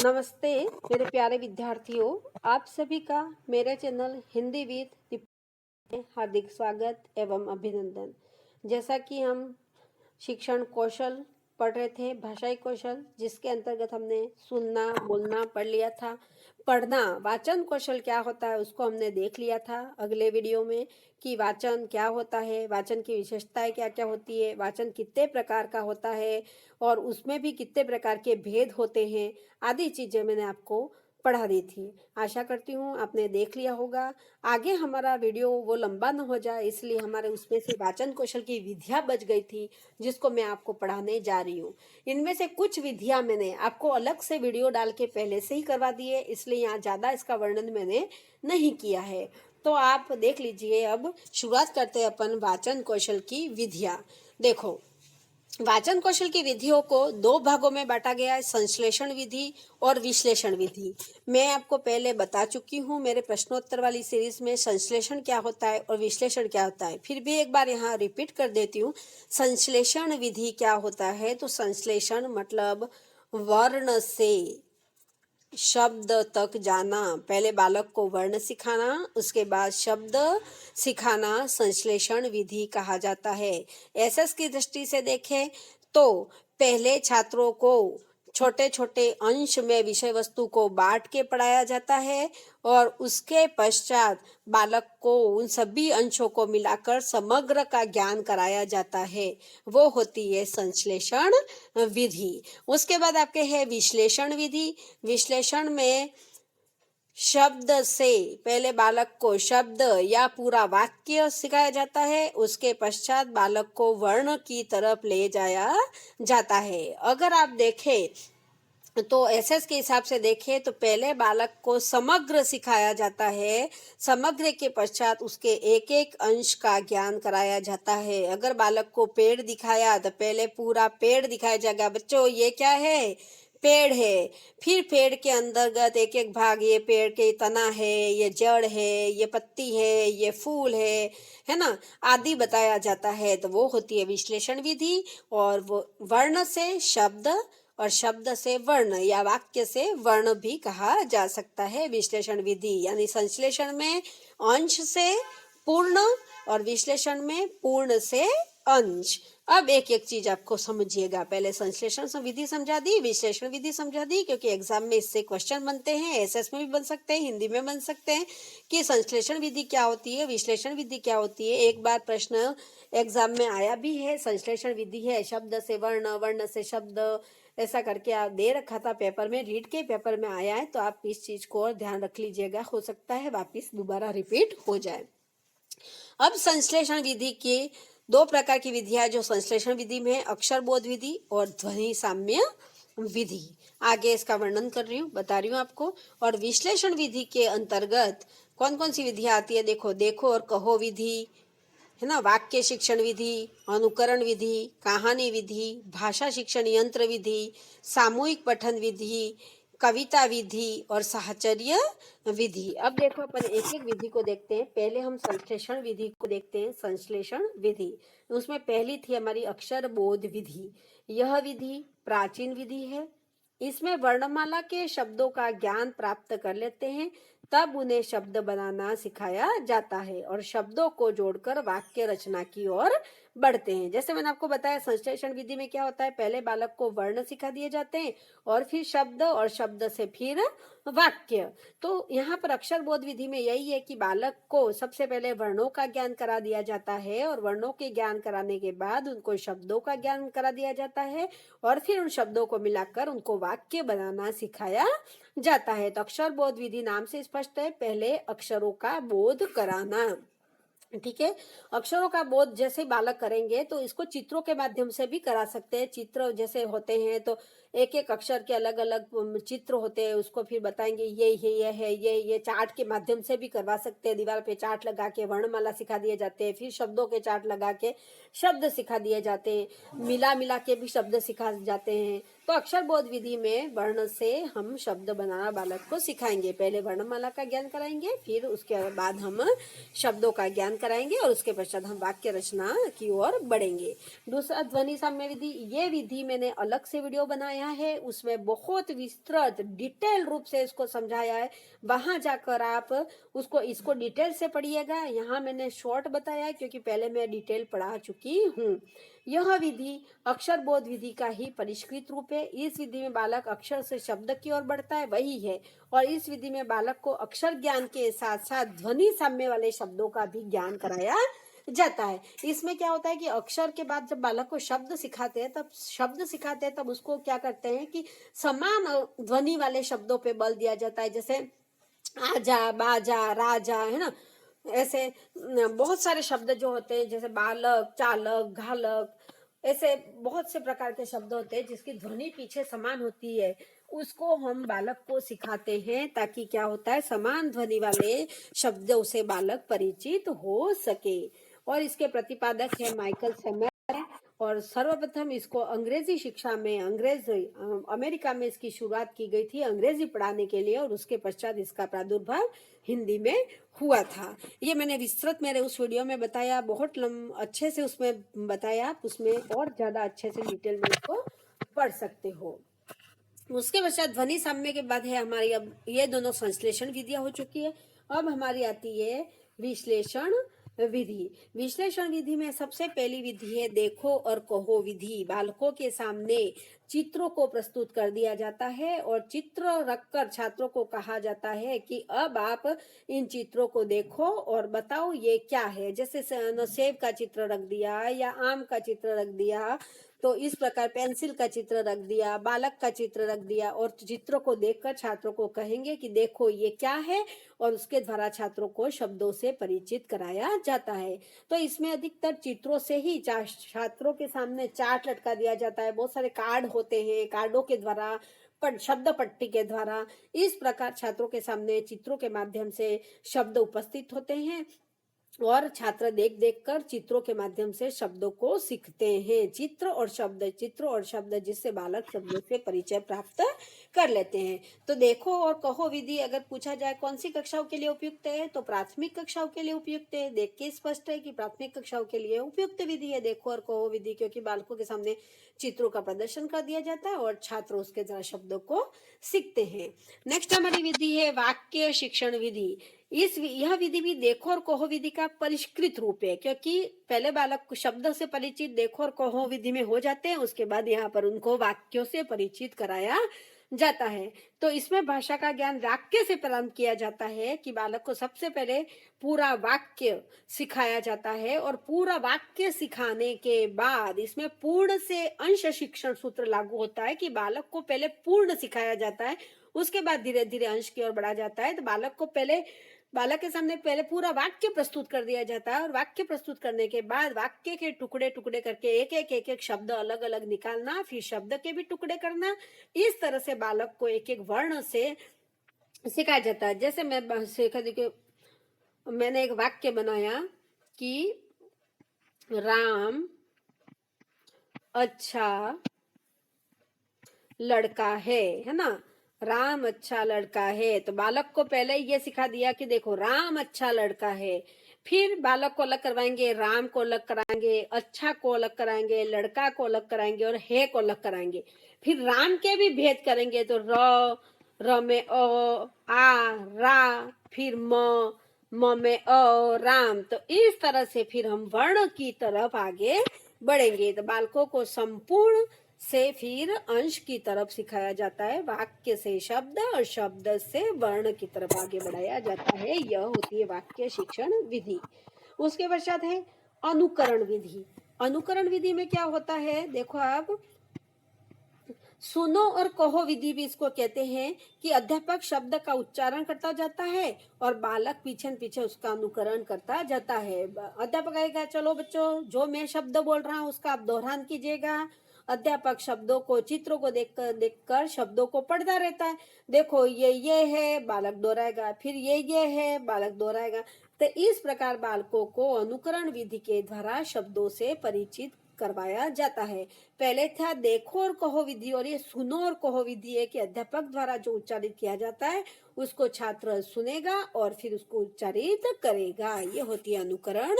नमस्ते मेरे प्यारे विद्यार्थियों, आप सभी का मेरे चैनल हिंदी विद दीपिका में हार्दिक स्वागत एवं अभिनंदन। जैसा कि हम शिक्षण कौशल पढ़ रहे थे, भाषाई कौशल, जिसके अंतर्गत हमने सुनना बोलना पढ़ लिया था। पढ़ना वाचन कौशल क्या होता है उसको हमने देख लिया था अगले वीडियो में कि वाचन क्या होता है, वाचन की विशेषताएं क्या क्या होती है, वाचन कितने प्रकार का होता है और उसमें भी कितने प्रकार के भेद होते हैं, आदि चीजें मैंने आपको पढ़ा दी थी। आशा करती हूँ आपने देख लिया होगा। आगे हमारा वीडियो वो लंबा न हो जाए, इसलिए हमारे उसमें से वाचन कौशल की विधियां बच गई थी जिसको मैं आपको पढ़ाने जा रही हूँ। इनमें से कुछ विधियां मैंने आपको अलग से वीडियो डाल के पहले से ही करवा दी है, इसलिए यहाँ ज़्यादा इसका वर्णन मैंने नहीं किया है। तो आप देख लीजिए। अब शुरुआत करते हैं अपन वाचन कौशल की विधियां। देखो, वाचन कौशल की विधियों को दो भागों में बांटा गया है, संश्लेषण विधि और विश्लेषण विधि। मैं आपको पहले बता चुकी हूँ मेरे प्रश्नोत्तर वाली सीरीज में संश्लेषण क्या होता है और विश्लेषण क्या होता है। फिर भी एक बार यहाँ रिपीट कर देती हूँ। संश्लेषण विधि क्या होता है, तो संश्लेषण मतलब वर्ण से शब्द तक जाना। पहले बालक को वर्ण सिखाना, उसके बाद शब्द सिखाना संश्लेषण विधि कहा जाता है। एसएस की दृष्टि से देखें तो पहले छात्रों को छोटे छोटे अंश में विषय वस्तु को बांट के पढ़ाया जाता है और उसके पश्चात बालक को उन सभी अंशों को मिलाकर समग्र का ज्ञान कराया जाता है। वो होती है संश्लेषण विधि। उसके बाद आपके है विश्लेषण विधि। विश्लेषण में शब्द से पहले बालक को शब्द या पूरा वाक्य सिखाया जाता है, उसके पश्चात बालक को वर्ण की तरफ ले जाया जाता है। अगर आप देखें तो एसएस के हिसाब से देखें तो पहले बालक को समग्र सिखाया जाता है, समग्र के पश्चात उसके एक एक अंश का ज्ञान कराया जाता है। अगर बालक को पेड़ दिखाया तो पहले पूरा पेड़ दिखाया जाएगा, बच्चों ये क्या है, पेड़ है। फिर पेड़ के अंतर्गत एक एक भाग, ये पेड़ के तना है, ये जड़ है, ये पत्ती है, ये फूल है ना, आदि बताया जाता है। तो वो होती है विश्लेषण विधि। और वो वर्ण से शब्द और शब्द से वर्ण या वाक्य से वर्ण भी कहा जा सकता है विश्लेषण विधि। यानी संश्लेषण में अंश से पूर्ण और विश्लेषण में पूर्ण से अंश। अब एक एक चीज आपको समझिएगा। पहले संश्लेषण विधि समझा दी, विश्लेषण विधि समझा दी, क्योंकि एग्जाम में इससे क्वेश्चन बनते हैं, एसएस में भी बन सकते हैं, हिंदी में बन सकते हैं कि संश्लेषण विधि क्या होती है, विश्लेषण विधि क्या होती है। एक बार प्रश्न एग्जाम में आया भी है, संश्लेषण विधि है शब्द से वर्ण, वर्ण से शब्द, ऐसा करके आप दे रखा था पेपर में, रीड के पेपर में आया है। तो आप इस चीज को और ध्यान रख लीजिएगा, हो सकता है वापिस दोबारा रिपीट हो जाए। अब संश्लेषण विधि के दो प्रकार की विधियां जो संश्लेषण विधि में है, अक्षर बोध विधि और ध्वनि साम्य विधि। आगे इसका वर्णन कर रही हूँ, बता रही हूँ आपको। और विश्लेषण विधि के अंतर्गत कौन कौन सी विधियां आती है, देखो, देखो और कहो विधि है ना, वाक्य शिक्षण विधि, अनुकरण विधि, कहानी विधि, भाषा शिक्षण यंत्र विधि, सामूहिक पठन विधि, कविता विधि और साहचर्य विधि। अब देखो अपन एक एक विधि को देखते हैं। पहले हम संश्लेषण विधि को देखते हैं। संश्लेषण विधि उसमें पहली थी हमारी अक्षर बोध विधि। यह विधि प्राचीन विधि है। इसमें वर्णमाला के शब्दों का ज्ञान प्राप्त कर लेते हैं, तब उन्हें शब्द बनाना सिखाया जाता है और शब्दों को जोड़कर वाक्य रचना की ओर बढ़ते हैं। जैसे मैंने आपको बताया संश्लेषण विधि में क्या होता है, पहले बालक को वर्ण सिखा दिए जाते हैं और फिर शब्द, और शब्द से फिर वाक्य। तो यहाँ पर अक्षर बोध विधि में यही है कि बालक को सबसे पहले वर्णों का ज्ञान करा दिया जाता है और वर्णों के ज्ञान कराने के बाद उनको शब्दों का ज्ञान करा दिया जाता है और फिर उन शब्दों को मिलाकर उनको वाक्य बनाना सिखाया जाता है। तो अक्षर बोध विधि नाम से स्पष्ट है, पहले अक्षरों का बोध कराना। ठीक है, अक्षरों का बोध जैसे बालक करेंगे तो इसको चित्रों के माध्यम से भी करा सकते हैं। चित्र जैसे होते हैं तो एक एक अक्षर के अलग अलग चित्र होते हैं, उसको फिर बताएंगे ये है, ये चार्ट के माध्यम से भी करवा सकते हैं। दीवार पे चार्ट लगा के वर्णमाला सिखा दिए जाते हैं, फिर शब्दों के चार्ट लगा के शब्द सिखा दिए जाते हैं, मिला मिला के भी शब्द सिखा जाते हैं। तो अक्षर बोध विधि में वर्ण से हम शब्द बनाना बालक को सिखाएंगे। पहले वर्णमाला का ज्ञान कराएंगे, फिर उसके बाद हम शब्दों का ज्ञान कराएंगे और उसके पश्चात हम वाक्य रचना की ओर बढ़ेंगे। दूसरा ध्वनि साम्य विधि, ये विधि मैंने अलग से वीडियो बनाया है, उसमें बहुत विस्तृत डिटेल रूप से इसको समझाया है। वहां जाकर आप इसको डिटेल से पढ़िएगा। यहाँ मैंने शॉर्ट बताया है क्योंकि पहले मैं डिटेल पढ़ा चुकी हूँ। यह विधि अक्षर बोध विधि का ही परिष्कृत रूप है। इस विधि में बालक अक्षर से शब्द की ओर बढ़ता है, वही है। और इस विधि में बालक को अक्षर ज्ञान के साथ साथ ध्वनि साम्य वाले शब्दों का भी ज्ञान कराया जाता है। इसमें क्या होता है कि अक्षर के बाद जब बालक को शब्द सिखाते हैं तब उसको क्या करते हैं कि समान ध्वनि वाले शब्दों पे बल दिया जाता है। जैसे आजा, बाजा, राजा, है ना, ऐसे बहुत सारे शब्द जो होते हैं, जैसे बालक, चालक, घालक, ऐसे बहुत से प्रकार के शब्द होते हैं जिसकी ध्वनि पीछे समान होती है। उसको हम बालक को सिखाते हैं ताकि क्या होता है, समान ध्वनि वाले शब्दों से बालक परिचित हो सके। और इसके प्रतिपादक है माइकल सेमर। और सर्वप्रथम इसको अंग्रेजी शिक्षा में अमेरिका में इसकी शुरुआत की गई थी अंग्रेजी पढ़ाने के लिए, और उसके पश्चात इसका प्रादुर्भाव हिंदी में हुआ था। ये मैंने विस्तृत मेरे उस वीडियो में बताया, बहुत अच्छे से उसमें बताया। आप उसमें और ज्यादा अच्छे से डिटेल में इसको पढ़ सकते हो। उसके पश्चात ध्वनि साम्य के बाद है हमारी, अब ये दोनों संश्लेषण विधियां हो चुकी है। अब हमारी आती है विश्लेषण विधि। विश्लेषण विधि में सबसे पहली विधि है देखो और कहो विधि। बालकों के सामने चित्रों को प्रस्तुत कर दिया जाता है और चित्र रखकर छात्रों को कहा जाता है कि अब आप इन चित्रों को देखो और बताओ ये क्या है। जैसे सेब का चित्र रख दिया या आम का चित्र रख दिया, तो इस प्रकार पेंसिल का चित्र रख दिया, बालक का चित्र रख दिया, और चित्रों को देखकर छात्रों को कहेंगे कि देखो ये क्या है, और उसके द्वारा छात्रों को शब्दों से परिचित कराया जाता है। तो इसमें अधिकतर चित्रों से ही छात्रों के सामने चार्ट लटका दिया जाता है। बहुत सारे कार्ड होते हैं, कार्डों के द्वारा शब्द पट्टी के द्वारा इस प्रकार छात्रों के सामने चित्रों के माध्यम से शब्द उपस्थित होते हैं और छात्र देख देख कर चित्रों के माध्यम से शब्दों को सीखते हैं। चित्र और शब्द जिससे बालक शब्दों से परिचय प्राप्त कर लेते हैं। तो देखो और कहो विधि अगर पूछा जाए कौन सी कक्षाओं के लिए उपयुक्त है, तो प्राथमिक कक्षाओं के लिए उपयुक्त है। देख के स्पष्ट है कि प्राथमिक कक्षाओं के लिए उपयुक्त विधि है देखो और कहो विधि, क्योंकि बालकों के सामने चित्रों का प्रदर्शन कर दिया जाता है और छात्र उसके द्वारा शब्दों को सीखते हैं। नेक्स्ट हमारी विधि है वाक्य शिक्षण विधि। यह विधि भी देखो और कहो विधि का परिष्कृत रूप है, क्योंकि पहले बालक शब्द से परिचित देखो और कहो विधि में हो जाते हैं, उसके बाद यहाँ पर उनको वाक्यों से परिचित कराया जाता है। तो इसमें भाषा का ज्ञान वाक्य से प्रारंभ किया जाता है कि बालक को सबसे पहले पूरा वाक्य सिखाया जाता है, और पूरा वाक्य सिखाने के बाद इसमें पूर्ण से अंश शिक्षण सूत्र लागू होता है कि बालक को पहले पूर्ण सिखाया जाता है, उसके बाद धीरे धीरे अंश की ओर बढ़ा जाता है। तो बालक के सामने पहले पूरा वाक्य प्रस्तुत कर दिया जाता है, और वाक्य प्रस्तुत करने के बाद वाक्य के टुकड़े टुकड़े करके एक एक शब्द अलग अलग निकालना, फिर शब्द के भी टुकड़े करना। इस तरह से बालक को एक एक वर्ण से सिखाया जाता है। जैसे मैंने एक वाक्य बनाया कि राम अच्छा लड़का है ना, राम अच्छा लड़का है। तो बालक को पहले ये सिखा दिया कि देखो राम अच्छा लड़का है। फिर बालक को अलग करवाएंगे, राम को अलग कराएंगे, अच्छा को अलग कराएंगे, लड़का को अलग कराएंगे और है को अलग कराएंगे। फिर राम के भी भेद करेंगे, तो र में अ, आ, रा, फिर म में अ, राम। तो इस तरह से फिर हम वर्ण की तरफ आगे बढ़ेंगे। तो बालकों को संपूर्ण से फिर अंश की तरफ सिखाया जाता है, वाक्य से शब्द और शब्द से वर्ण की तरफ आगे बढ़ाया जाता है। यह होती है वाक्य शिक्षण विधि। उसके पश्चात है अनुकरण विधि। अनुकरण विधि में क्या होता है, देखो आप, सुनो और कहो विधि भी इसको कहते हैं कि अध्यापक शब्द का उच्चारण करता जाता है और बालक पीछे पीछे उसका अनुकरण करता जाता है। अध्यापक कहेगा चलो बच्चों जो मैं शब्द बोल रहा हूँ उसका आप दोहरान कीजिएगा। अध्यापक शब्दों को, चित्रों को देखकर शब्दों को पढ़ता रहता है। देखो ये है, बालक दोहराएगा, फिर ये है, बालक दोहराएगा। तो इस प्रकार बालकों को अनुकरण विधि के द्वारा शब्दों से परिचित करवाया जाता है। पहले था देखो और कहो विधि, और ये सुनो और कहो विधि है कि अध्यापक द्वारा जो उच्चारित किया जाता है उसको छात्र सुनेगा और फिर उसको उच्चारित करेगा। ये होती है अनुकरण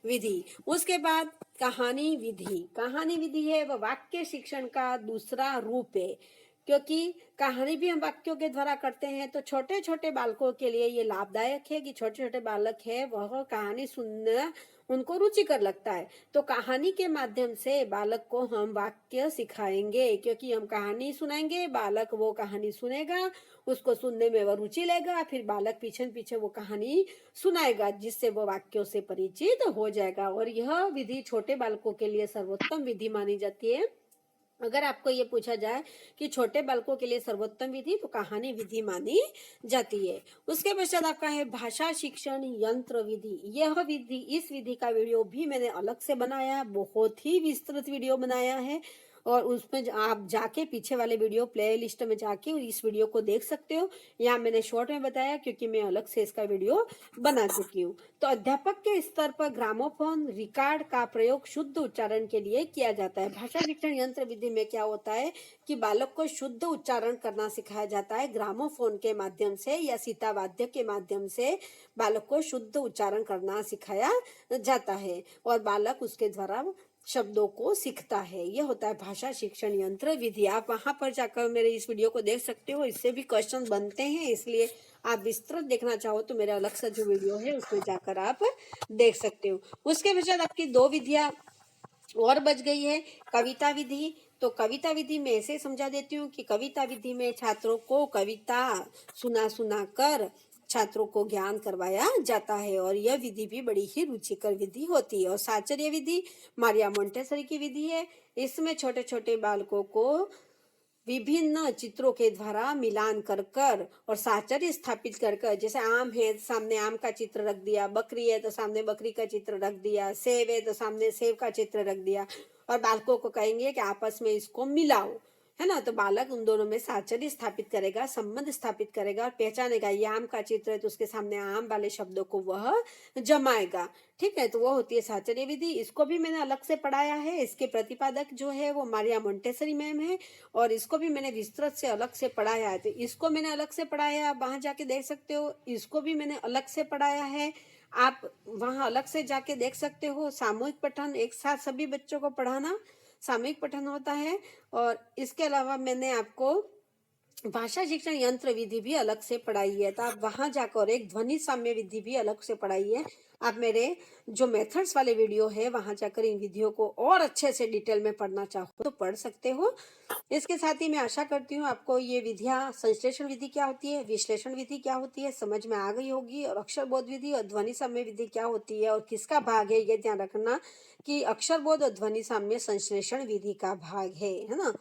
विधि। उसके बाद कहानी विधि। कहानी विधि है वह वाक्य शिक्षण का दूसरा रूप है, क्योंकि कहानी भी हम वाक्यों के द्वारा करते हैं। तो छोटे छोटे बालकों के लिए ये लाभदायक है कि छोटे छोटे बालक है वह कहानी सुनना उनको रुचिकर लगता है। तो कहानी के माध्यम से बालक को हम वाक्य सिखाएंगे, क्योंकि हम कहानी सुनाएंगे, बालक वो कहानी सुनेगा, उसको सुनने में वह रुचि लेगा, फिर बालक पीछे पीछे वो कहानी सुनाएगा, जिससे वो वाक्यों से परिचित हो जाएगा। और यह विधि छोटे बालकों के लिए सर्वोत्तम विधि मानी जाती है। अगर आपको ये पूछा जाए कि छोटे बालकों के लिए सर्वोत्तम विधि, तो कहानी विधि मानी जाती है। उसके पश्चात आपका है भाषा शिक्षण यंत्र विधि। यह विधि, इस विधि का वीडियो भी मैंने अलग से बनाया है, बहुत ही विस्तृत वीडियो बनाया है, और उसमें आप जाके पीछे वाले वीडियो प्ले लिस्ट में जाके इस वीडियो को देख सकते हो। यहाँ मैंने शॉर्ट में बताया क्योंकि मैं अलग से इसका वीडियो बना चुकी हूँ। तो अध्यापक के स्तर पर ग्रामोफोन रिकॉर्ड का प्रयोग शुद्ध उच्चारण के लिए किया जाता है। भाषा शिक्षण यंत्र विधि में क्या होता है कि बालक को शुद्ध उच्चारण करना सिखाया जाता है ग्रामोफोन के माध्यम से या सीता वाद्य के माध्यम से बालक को शुद्ध उच्चारण करना सिखाया जाता है, और बालक उसके द्वारा शब्दों को सीखता है। यह होता है भाषा शिक्षण यंत्र विधि। आप वहां पर जाकर मेरे इस वीडियो को देख सकते हो, इससे भी क्वेश्चन बनते हैं, इसलिए आप विस्तृत देखना चाहो तो मेरा अलग सा जो वीडियो है उसमें जाकर आप देख सकते हो। उसके पश्चात आपकी दो विधियां और बच गई है, कविता विधि। तो कविता विधि में ऐसे समझा देती हूँ कि कविता विधि में छात्रों को कविता सुना सुना कर छात्रों को ज्ञान करवाया जाता है, और यह विधि भी बड़ी ही रुचिकर विधि होती है। और साचर्य विधि मारिया मोंटेसरी की विधि है। इसमें छोटे छोटे बालकों को विभिन्न चित्रों के द्वारा मिलान कर कर और साहचर्य स्थापित कर कर, जैसे आम है तो सामने आम का चित्र रख दिया, बकरी है तो सामने बकरी का चित्र रख दिया, सेब है तो सामने सेब का चित्र रख दिया, और बालकों को कहेंगे कि आपस में इसको मिलाओ, है ना। तो बालक उन दोनों में साहचर्य स्थापित करेगा, संबंध स्थापित करेगा और पहचानेगा ये आम का चित्र है तो उसके सामने आम वाले शब्दों को वह जमाएगा। ठीक है, तो वो होती है साहचर्य विधि। इसको भी मैंने अलग से पढ़ाया है। इसके प्रतिपादक जो है वो मारिया मोंटेसरी मैम है, और इसको भी मैंने विस्तृत से अलग से पढ़ाया है। तो इसको मैंने अलग से पढ़ाया है, आप वहां जाके देख सकते हो। इसको भी मैंने अलग से पढ़ाया है, आप वहां अलग से जाके देख सकते हो। सामूहिक पठन एक साथ सभी बच्चों को पढ़ाना सामूहिक पठन होता है। और इसके अलावा मैंने आपको भाषा शिक्षण यंत्र विधि भी अलग से पढ़ाई है, तो आप वहां जाकर एक ध्वनि साम्य विधि भी अलग से पढ़ाई है। आप मेरे जो मेथड्स वाले वीडियो है वहां जाकर इन विधियों को और अच्छे से डिटेल में पढ़ना चाहो तो पढ़ सकते हो। इसके साथ ही मैं आशा करती हूँ आपको ये विधियां, संश्लेषण विधि क्या होती है, विश्लेषण विधि क्या होती है, समझ में आ गई होगी। और अक्षर बोध विधि और ध्वनि साम्य विधि क्या होती है और किसका भाग है, ये ध्यान रखना कि अक्षर बोध और ध्वनि साम्य संश्लेषण विधि का भाग है ना।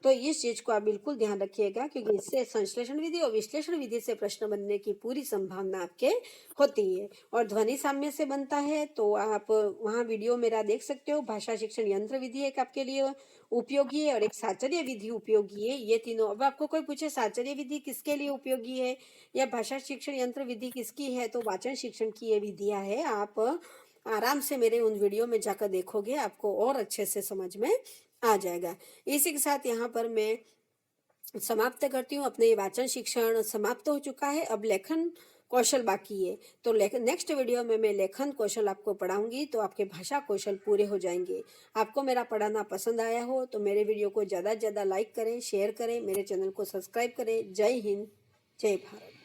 तो इस चीज को आप बिल्कुल ध्यान रखिएगा, क्योंकि इससे संश्लेषण विधि और विश्लेषण विधि से प्रश्न बनने की पूरी संभावना आपके होती है। और ध्वनि साम्य से बनता है तो आप वहाँ वीडियो मेरा देख सकते हो। भाषा शिक्षण यंत्र विधि एक आपके लिए उपयोगी है और एक साचर्य विधि उपयोगी है। ये तीनों, अब आपको कोई पूछे साचर्य विधि किसके लिए उपयोगी है या भाषा शिक्षण यंत्र विधि किसकी है, तो वाचन शिक्षण की ये विधियां है। आप आराम से मेरे उन वीडियो में जाकर देखोगे, आपको और अच्छे से समझ में आ जाएगा। इसी के साथ यहाँ पर मैं समाप्त करती हूँ। अपने वाचन शिक्षण समाप्त हो चुका है, अब लेखन कौशल बाकी है। तो नेक्स्ट वीडियो में मैं लेखन कौशल आपको पढ़ाऊंगी, तो आपके भाषा कौशल पूरे हो जाएंगे। आपको मेरा पढ़ाना पसंद आया हो तो मेरे वीडियो को ज़्यादा से ज़्यादा लाइक करें, शेयर करें, मेरे चैनल को सब्सक्राइब करें। जय हिंद, जय भारत।